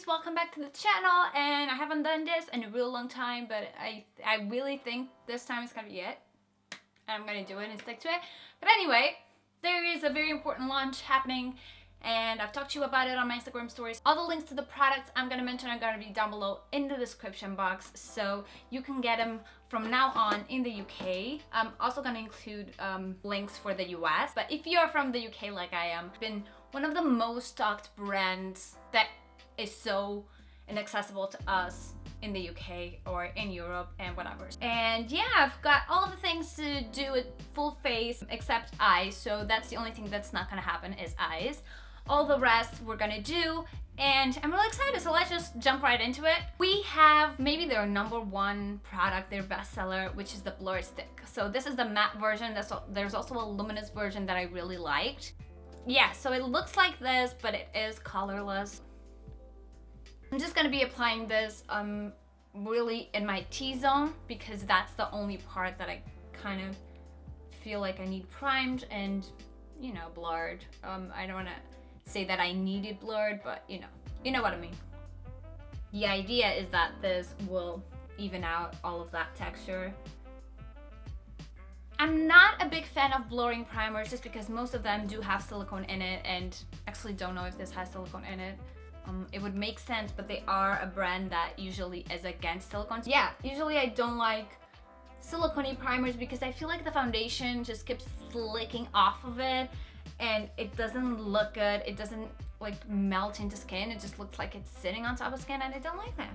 beauties, welcome back to the channel. And I haven't done this in a real long time, but I really think this time is gonna be it. And I'm gonna do it and stick to it. But anyway, there is a very important launch happening and I've talked to you about it on my Instagram stories. All the links to the products I'm gonna mention are gonna be down below in the description box, so you can get them from now on in the UK. I'm also gonna include links for the US, but if you're from the UK like I am, been one of the most stocked brands that is so inaccessible to us in the UK or in Europe and whatever. And yeah, I've got all of the things to do with full face except eyes, so that's the only thing that's not gonna happen is eyes. All the rest we're gonna do, and I'm really excited, so let's just jump right into it. We have maybe their #1 product, their bestseller, which is the blur stick. So this is the matte version. There's also a luminous version that I really liked. Yeah, so it looks like this, but it is colorless. I'm just gonna be applying this really in my T-zone because that's the only part that I kind of feel like I need primed and, you know, blurred. I don't wanna say that I need it blurred, but you know what I mean. The idea is that this will even out all of that texture. I'm not a big fan of blurring primers just because most of them do have silicone in it, and actually don't know if this has silicone in it. It would make sense, but they are a brand that usually is against silicone. Yeah, usually I don't like silicone primers because I feel like the foundation just keeps slicking off of it and it doesn't look good. It doesn't like melt into skin. It just looks like it's sitting on top of skin and I don't like that.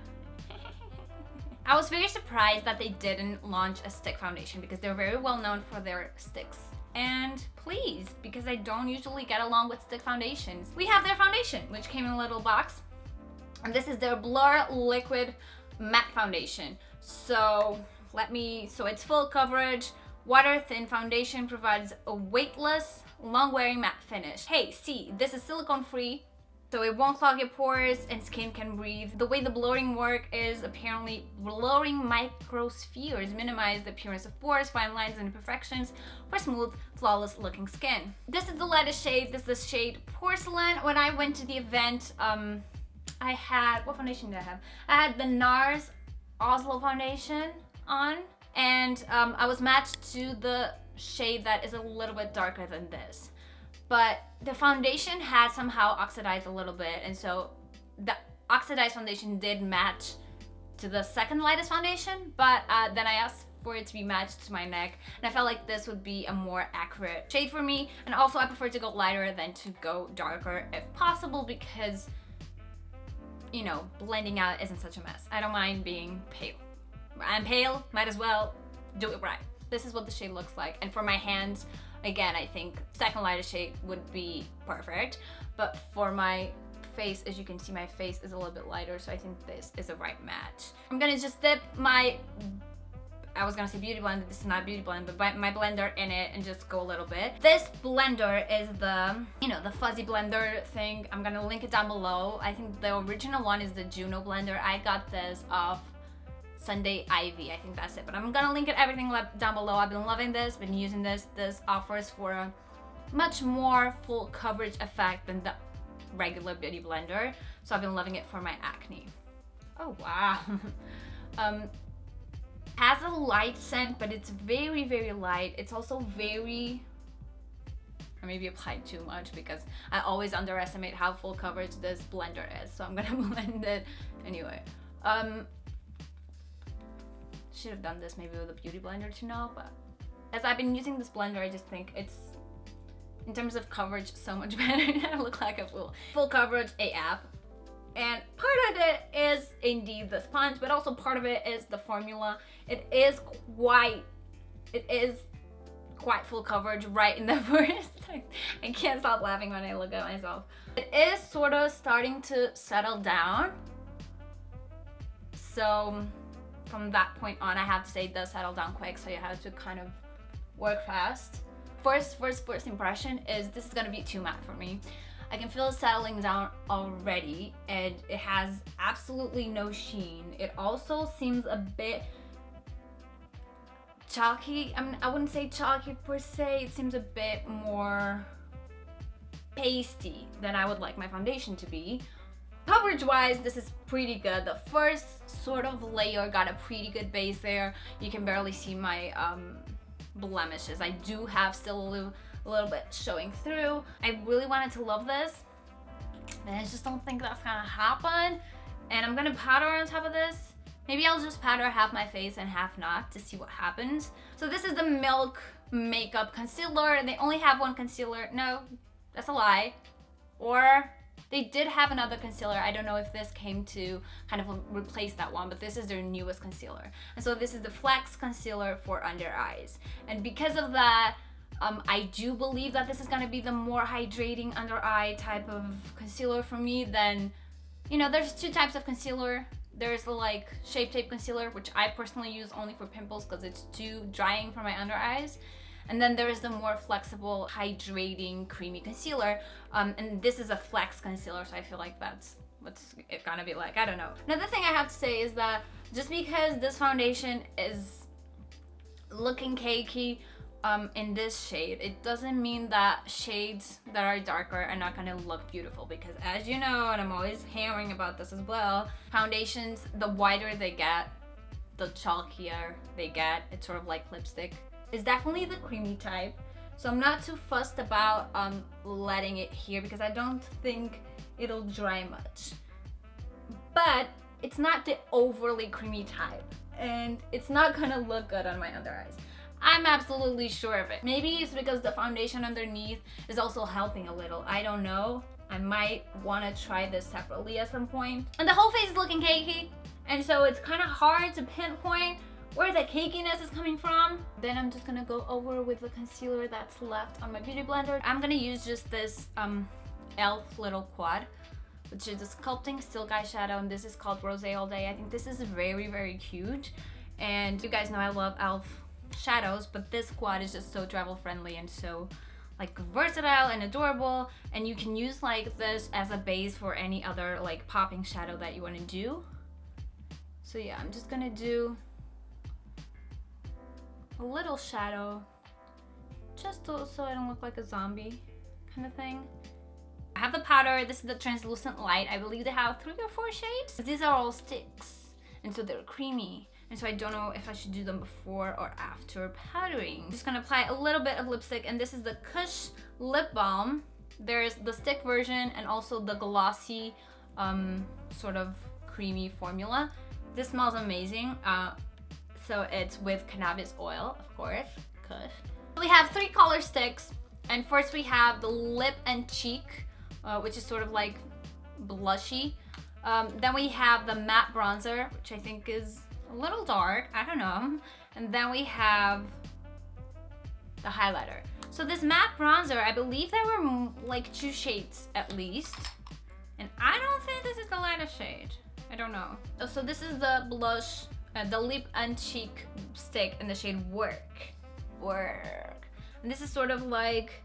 I was very surprised that they didn't launch a stick foundation because they're very well known for their sticks. And pleased because I don't usually get along with stick foundations. We have their foundation, which came in a little box. And this is their Blur Liquid Matte Foundation. So it's full coverage, water thin foundation, provides a weightless, long-wearing matte finish. Hey, see, this is silicone free, so it won't clog your pores and skin can breathe. The way the blurring work is apparently blurring microspheres minimize the appearance of pores, fine lines, and imperfections for smooth, flawless looking skin. This is the lightest shade. This is the shade Porcelain. When I went to the event, I had, what foundation did I have? I had the NARS Oslo foundation on, and I was matched to the shade that is a little bit darker than this. But the foundation had somehow oxidized a little bit, and so the oxidized foundation did match to the second lightest foundation, but then I asked for it to be matched to my neck, and I felt like this would be a more accurate shade for me. And also I prefer to go lighter than to go darker if possible because, you know, blending out isn't such a mess. I don't mind being pale. I'm pale, might as well do it right. This is what the shade looks like, and for my hands, again, I think second lightest shade would be perfect, but for my face, as you can see, my face is a little bit lighter, so I think this is the right match. I'm gonna just dip my, I was gonna say beauty blender, this is not beauty blender, but my blender in it and just go a little bit. This blender is the, you know, the fuzzy blender thing. I'm gonna link it down below. I think the original one is the Juno blender. I got this off Sunday Ivy, I think that's it, but I'm gonna link everything down below. I've been loving this, been using this. This offers for a much more full coverage effect than the regular beauty blender, so I've been loving it for my acne. Oh wow. Has a light scent, but it's very, very light. It's also very, or maybe applied too much because I always underestimate how full coverage this blender is, so I'm gonna blend it anyway. Should have done this maybe with a beauty blender to know, but as I've been using this blender, I just think it's, in terms of coverage, so much better. I look like a full coverage AF. And part of it is indeed the sponge, but also part of it is the formula. It is quite full coverage right in the first. I can't stop laughing when I look at myself. It is sort of starting to settle down. So from that point on, I have to say it does settle down quick, so you have to kind of work fast. First impression is this is gonna be too matte for me. I can feel it settling down already, and it has absolutely no sheen. It also seems a bit chalky. I mean, I wouldn't say chalky per se. It seems a bit more pasty than I would like my foundation to be. Coverage wise, this is pretty good. The first sort of layer got a pretty good base there. You can barely see my blemishes. I do have still a little bit showing through. I really wanted to love this, but I just don't think that's gonna happen. And I'm gonna powder on top of this. Maybe I'll just powder half my face and half not to see what happens. So this is the Milk Makeup Concealer. They only have one concealer. No, that's a lie. Or they did have another concealer. I don't know if this came to kind of replace that one, but this is their newest concealer. And so this is the Flex Concealer for under eyes. And because of that, I do believe that this is gonna be the more hydrating under eye type of concealer for me than, you know, there's two types of concealer. There's the like Shape Tape concealer, which I personally use only for pimples because it's too drying for my under eyes. And then there is the more flexible, hydrating, creamy concealer. And this is a Flex concealer, so I feel like that's what's it gonna be like. I don't know. Another thing I have to say is that just because this foundation is looking cakey in this shade, it doesn't mean that shades that are darker are not gonna look beautiful, because as you know, and I'm always hammering about this as well, foundations, the whiter they get, the chalkier they get. It's sort of like lipstick. It's definitely the creamy type, so I'm not too fussed about letting it here because I don't think it'll dry much. But it's not the overly creamy type, and it's not gonna look good on my under eyes. I'm absolutely sure of it. Maybe it's because the foundation underneath is also helping a little. I don't know. I might want to try this separately at some point. And the whole face is looking cakey, and so it's kind of hard to pinpoint where the cakiness is coming from. Then I'm just gonna go over with the concealer that's left on my beauty blender. I'm gonna use just this e.l.f. little quad, which is a Sculpting Silk Eyeshadow, and this is called Rosé All Day. I think this is very, very cute, and you guys know I love e.l.f. shadows, but this quad is just so travel friendly and so like versatile and adorable, and you can use like this as a base for any other like popping shadow that you want to do. So yeah, I'm just gonna do a little shadow just so I don't look like a zombie kind of thing. I have the powder. This is the translucent light. I believe they have 3 or 4 shades. These are all sticks, and so they're creamy, and so I don't know if I should do them before or after powdering. I'm just gonna apply a little bit of lipstick, and this is the KUSH lip balm. There's the stick version and also the glossy sort of creamy formula. This smells amazing. So it's with cannabis oil, of course, KUSH. We have 3 color sticks, and first we have the lip and cheek, which is sort of like blushy. Then we have the matte bronzer, which I think is a little dark, I don't know. And then we have the highlighter. So this matte bronzer, I believe there were like 2 shades at least, and I don't think this is the lightest shade. I don't know. So this is the blush, the lip and cheek stick in the shade Werk. And this is sort of like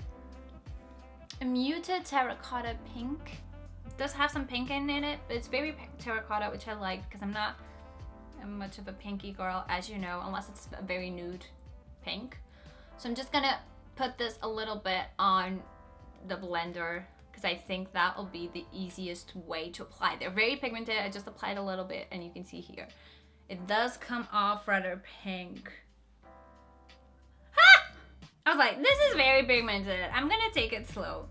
a muted terracotta pink. It does have some pink in it, but it's very terracotta, which I like because I'm not much of a pinky girl, as you know, unless it's a very nude pink. So I'm just gonna put this a little bit on the blender because I think that will be the easiest way to apply. They're very pigmented. I just applied a little bit, and you can see here. It does come off rather pink. Ah! I was like, this is very pigmented. I'm gonna take it slow.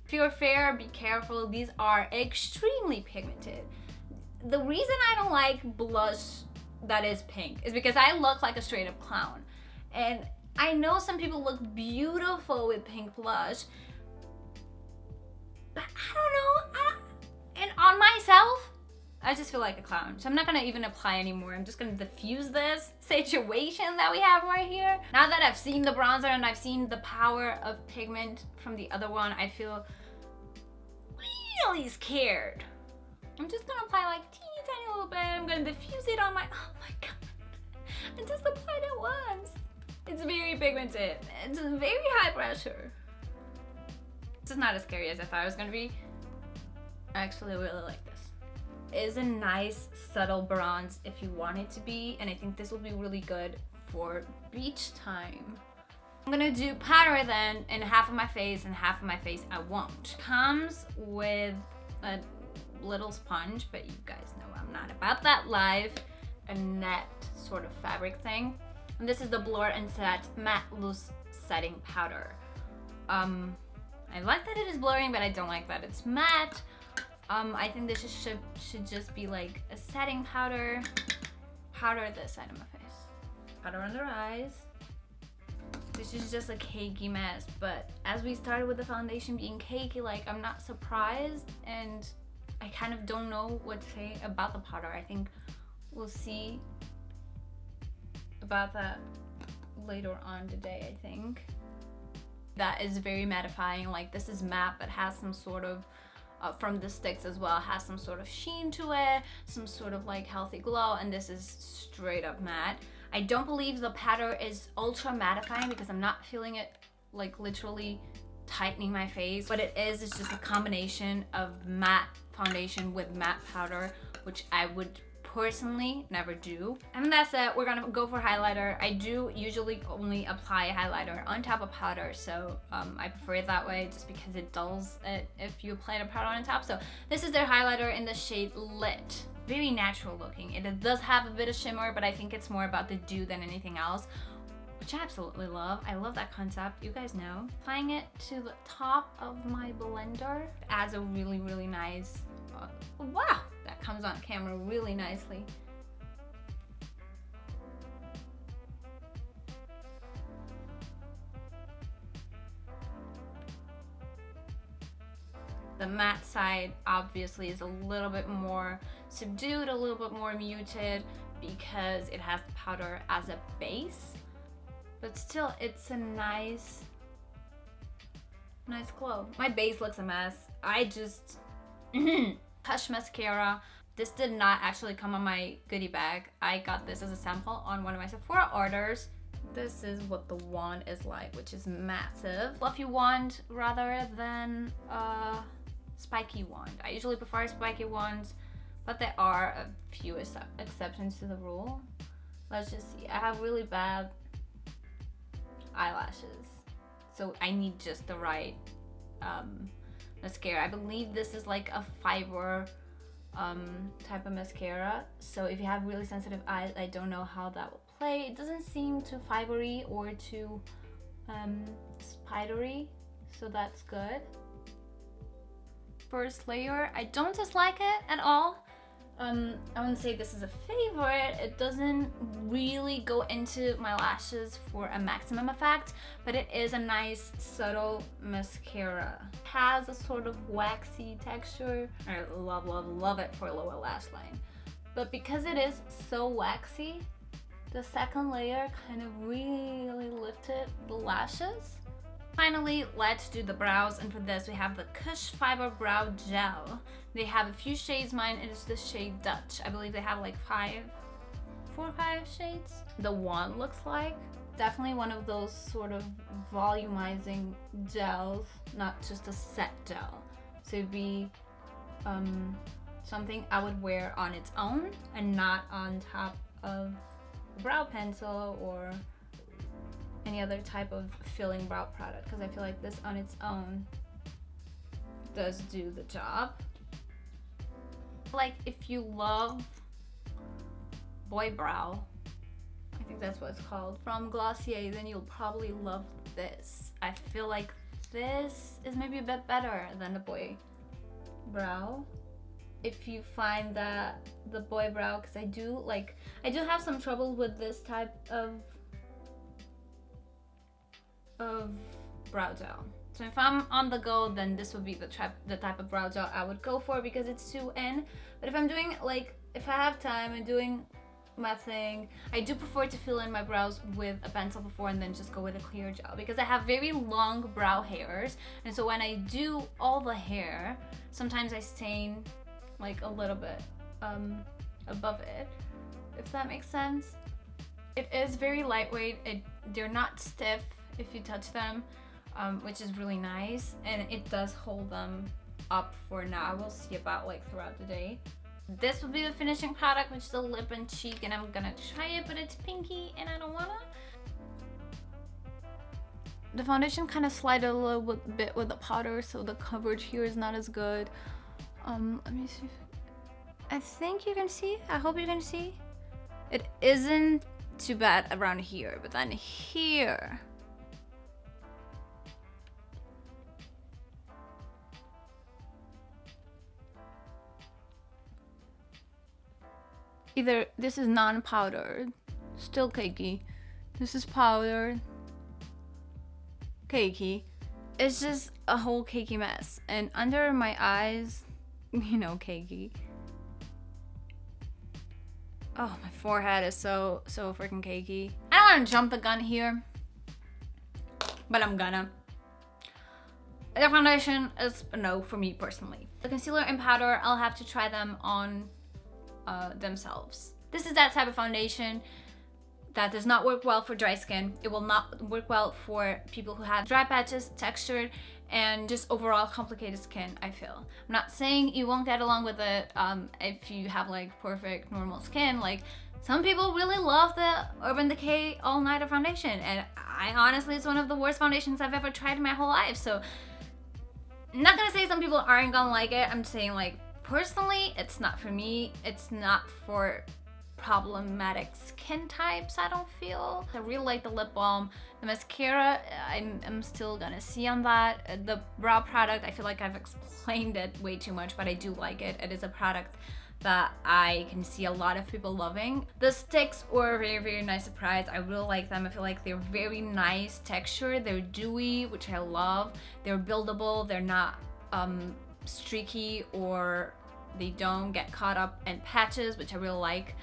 If you're fair, be careful. These are extremely pigmented. The reason I don't like blush that is pink is because I look like a straight up clown. And I know some people look beautiful with pink blush, but I don't know. And on myself, I just feel like a clown. So I'm not gonna even apply anymore. I'm just gonna diffuse this situation that we have right here. Now that I've seen the bronzer and I've seen the power of pigment from the other one, I feel really scared. I'm just gonna apply like teeny tiny little bit. I'm gonna diffuse it on my, oh my god. And just apply it once. It's very pigmented. It's very high pressure. This is not as scary as I thought it was gonna be. I actually really like this. It is a nice subtle bronze if you want it to be, and I think this will be really good for beach time. I'm gonna do powder then in half of my face, and half of my face I won't. Comes with a little sponge, but you guys know I'm not about that life. A net sort of fabric thing. And this is the Blur and Set Matte Loose Setting Powder. I like that it is blurring, but I don't like that it's matte. I think this should just be like a setting powder. Powder this side of my face. Powder under eyes. This is just a cakey mess, but as we started with the foundation being cakey, like I'm not surprised, and I kind of don't know what to say about the powder. I think we'll see about that later on today, I think. That is very mattifying. Like this is matte, but has some sort of, from the sticks as well, has some sort of sheen to it, some sort of like healthy glow, and this is straight up matte. I don't believe the powder is ultra mattifying because I'm not feeling it like literally tightening my face. What it is just a combination of matte foundation with matte powder, which I would personally never do. And that's it. We're gonna go for highlighter. I do usually only apply highlighter on top of powder, so I prefer it that way just because it dulls it if you apply the powder on top. So this is their highlighter in the shade Lit. Very natural looking. It does have a bit of shimmer, but I think it's more about the dew than anything else, which I absolutely love. I love that concept, you guys know. Applying it to the top of my blender adds a really, really nice, wow, that comes on camera really nicely. The matte side obviously is a little bit more subdued, a little bit more muted because it has the powder as a base, but still it's a nice glow. My base looks a mess. I just KUSH mascara. This did not actually come on my goodie bag. I got this as a sample on one of my Sephora orders. This is what the wand is like, which is massive. Fluffy wand rather than spiky wand. I usually prefer spiky wands, but there are a few exceptions to the rule. Let's just see. I have really bad eyelashes, so I need just the right mascara. I believe this is like a fiber type of mascara, so if you have really sensitive eyes, I don't know how that will play. It doesn't seem too fibery or too spidery, so that's good. First layer, I don't dislike it at all. I wouldn't say this is a favorite. It doesn't really go into my lashes for a maximum effect, but it is a nice subtle mascara. It has a sort of waxy texture. I love, love, love it for a lower lash line. But because it is so waxy, the second layer kind of really lifted the lashes. Finally, let's do the brows, and for this we have the KUSH Fiber Brow Gel. They have a few shades. Mine is the shade Dutch. I believe they have like 4 or 5 shades. The wand looks like. Definitely one of those sort of volumizing gels, not just a set gel. So it'd be something I would wear on its own and not on top of a brow pencil or any other type of filling brow product, because I feel like this on its own does do the job. Like if you love boy brow, I think that's what it's called, from Glossier, then you'll probably love this. I feel like this is maybe a bit better than the boy brow. If you find that the boy brow, because I do have some trouble with this type of brow gel. So if I'm on the go, then this would be the type of brow gel I would go for because it's too in. But if I'm doing, like, if I have time and doing my thing, I do prefer to fill in my brows with a pencil before and then just go with a clear gel, because I have very long brow hairs, and so when I do all the hair, sometimes I stain like a little bit above it, if that makes sense. It is very lightweight. They're not stiff if you touch them, which is really nice, and it does hold them up for now. We'll see about like throughout the day. This will be the finishing product, which is the lip and cheek, and I'm gonna try it, but it's pinky and I don't wanna. the foundation kind of slid a little bit with the powder, so the coverage here is not as good. Let me see. I think you can see. I hope you can see. It isn't too bad around here, but then here. Either this is non-powdered, still cakey. This is powdered, cakey. It's just a whole cakey mess. And under my eyes, you know, cakey. Oh, my forehead is so freaking cakey. I don't want to jump the gun here, but I'm gonna. The foundation is a no for me personally. The concealer and powder, I'll have to try them on themselves. This is that type of foundation that does not work well for dry skin. It will not work well for people who have dry patches, textured, and just overall complicated skin, I feel. I'm not saying you won't get along with it if you have like perfect normal skin. Like, some people really love the Urban Decay All Nighter foundation, and I honestly, it's one of the worst foundations I've ever tried in my whole life. So I'm not gonna say some people aren't gonna like it. I'm saying, like, personally, it's not for me. It's not for problematic skin types, I don't feel. I really like the lip balm. The mascara, I'm still gonna see on that. The brow product, I feel like I've explained it way too much, but I do like it. It is a product that I can see a lot of people loving. The sticks were a very nice surprise. I really like them. I feel like they're very nice texture. They're dewy, which I love. They're buildable. They're not streaky, or they don't get caught up in patches, which I really like.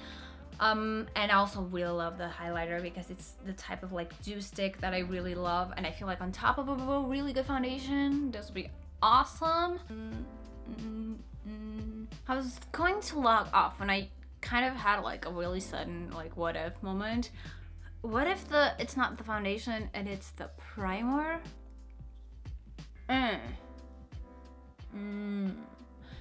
And I also really love the highlighter because it's the type of like dew stick that I really love, and I feel like on top of a really good foundation, this would be awesome. I was going to log off when I kind of had like a really sudden like what if moment. What if it's not the foundation and it's the primer?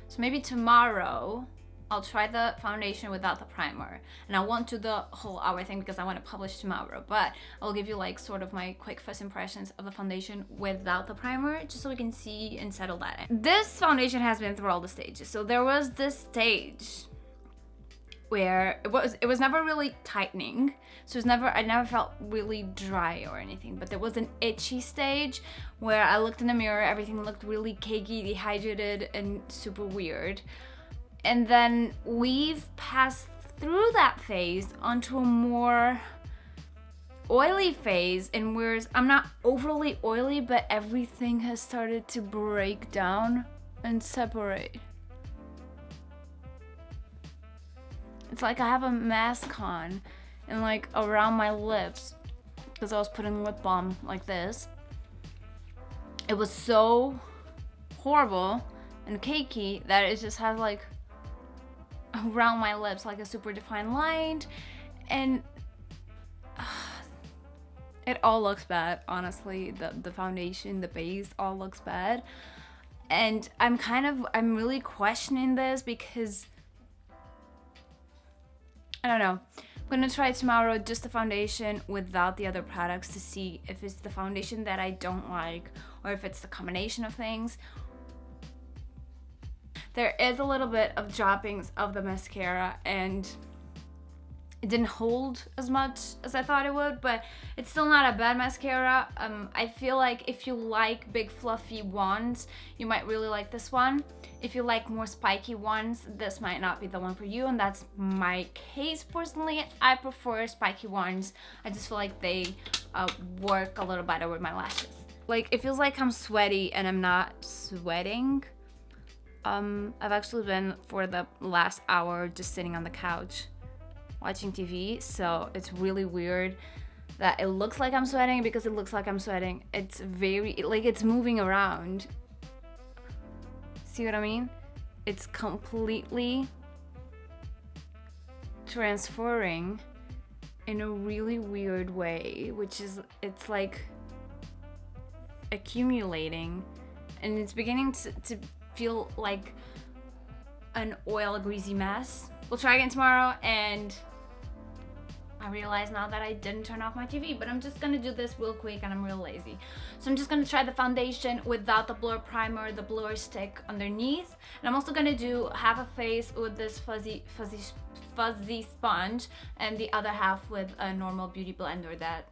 So maybe tomorrow I'll try the foundation without the primer, and I won't do the whole hour thing because I want to publish tomorrow, but I'll give you like sort of my quick first impressions of the foundation without the primer, just so we can see and settle that in. This foundation has been through all the stages. So there was this stage where it was never really tightening, so I never felt really dry or anything, but there was an itchy stage where I looked in the mirror, everything looked really cakey, dehydrated, and super weird. And then we've passed through that phase onto a more oily phase, and whereas I'm not overly oily, but everything has started to break down and separate. It's like I have a mask on and like around my lips because I was putting lip balm like this. It was so horrible and cakey that it just has like around my lips like a super defined line, and it all looks bad, honestly. The foundation, the base all looks bad, and I'm really questioning this because I don't know. I'm gonna try tomorrow just the foundation without the other products to see if it's the foundation that I don't like or if it's the combination of things. There is a little bit of droppings of the mascara, and it didn't hold as much as I thought it would, but it's still not a bad mascara. I feel like if you like big fluffy ones, you might really like this one. If you like more spiky ones, this might not be the one for you, and that's my case personally. I prefer spiky ones. I just feel like they work a little better with my lashes. Like, it feels like I'm sweaty and I'm not sweating. I've actually been for the last hour just sitting on the couch watching TV, so it's really weird that it looks like I'm sweating because it looks like I'm sweating. It's it's moving around. See what I mean? It's completely transferring in a really weird way, which is, it's like accumulating, and it's beginning to feel like an oil greasy mess. We'll try again tomorrow, and I realize now that I didn't turn off my TV, but I'm just gonna do this real quick and I'm real lazy. So I'm just gonna try the foundation without the blur primer, the blur stick underneath. And I'm also gonna do half a face with this fuzzy sponge and the other half with a normal beauty blender that,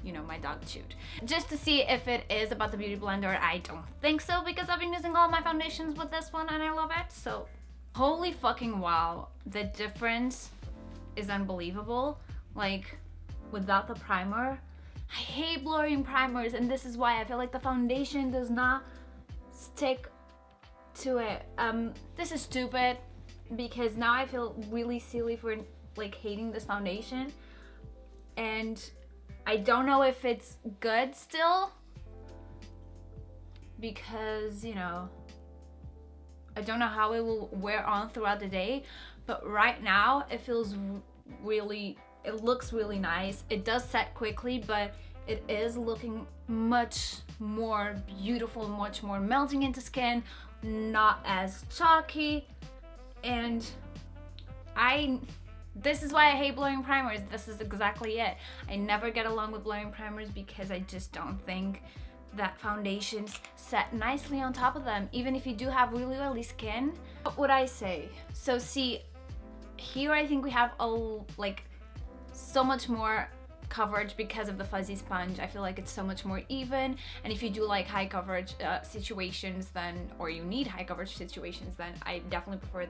you know, my dog chewed. Just to see if it is about the beauty blender. I don't think so, because I've been using all my foundations with this one and I love it. So holy fucking wow, the difference is unbelievable. Like, without the primer, I hate blurring primers, and this is why I feel like the foundation does not stick to it. This is stupid, because now I feel really silly for like hating this foundation, and I don't know if it's good still, because, you know, I don't know how it will wear on throughout the day, but right now it feels really, it looks really nice. It does set quickly, but it is looking much more beautiful, much more melting into skin, not as chalky. And this is why I hate blurring primers. This is exactly it. I never get along with blurring primers because I just don't think that foundations set nicely on top of them, even if you do have really oily skin. What would I say? So see, here I think we have so much more coverage because of the fuzzy sponge. I feel like it's so much more even, and if you do like high coverage situations, then, or you need high coverage situations, then I definitely prefer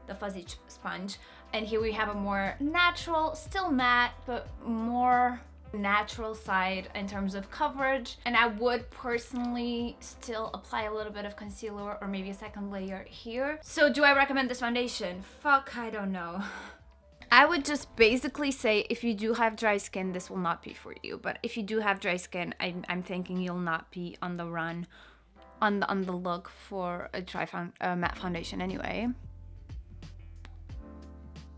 the fuzzy sponge. And here we have a more natural, still matte, but more natural side in terms of coverage. And I would personally still apply a little bit of concealer or maybe a second layer here. So do I recommend this foundation? Fuck, I don't know. I would just basically say, if you do have dry skin, this will not be for you. But if you do have dry skin, I'm thinking you'll not be on the run, on the look for a matte foundation anyway.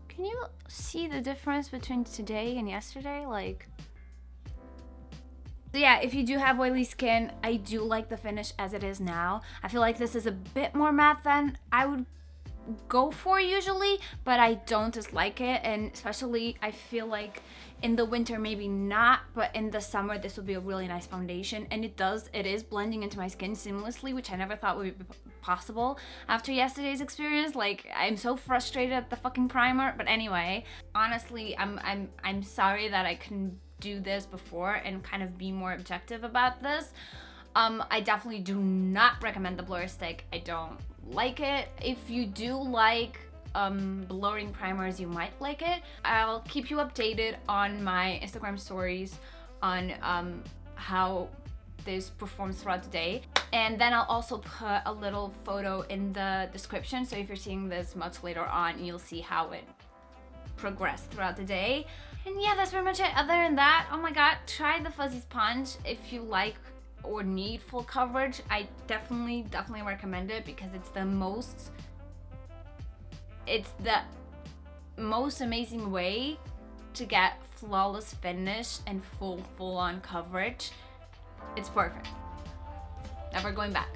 Can you see the difference between today and yesterday? Like, so yeah, if you do have oily skin, I do like the finish as it is now. I feel like this is a bit more matte than I would go for usually, but I don't dislike it. And especially I feel like in the winter maybe not, but in the summer this would be a really nice foundation. And it is blending into my skin seamlessly, which I never thought would be possible after yesterday's experience. Like, I'm so frustrated at the fucking primer. But anyway, honestly, I'm sorry that I couldn't do this before and kind of be more objective about this. I definitely do not recommend the blur stick. I don't like it. If you do like blurring primers, you might like it. I'll keep you updated on my Instagram stories on how this performs throughout the day, and then I'll also put a little photo in the description, so if you're seeing this much later on, you'll see how it progressed throughout the day. And yeah, that's pretty much it. Other than that, oh my god, try the fuzzy sponge if you like or need full coverage. I definitely recommend it, because it's the most amazing way to get flawless finish and full on coverage. It's perfect. Never going back.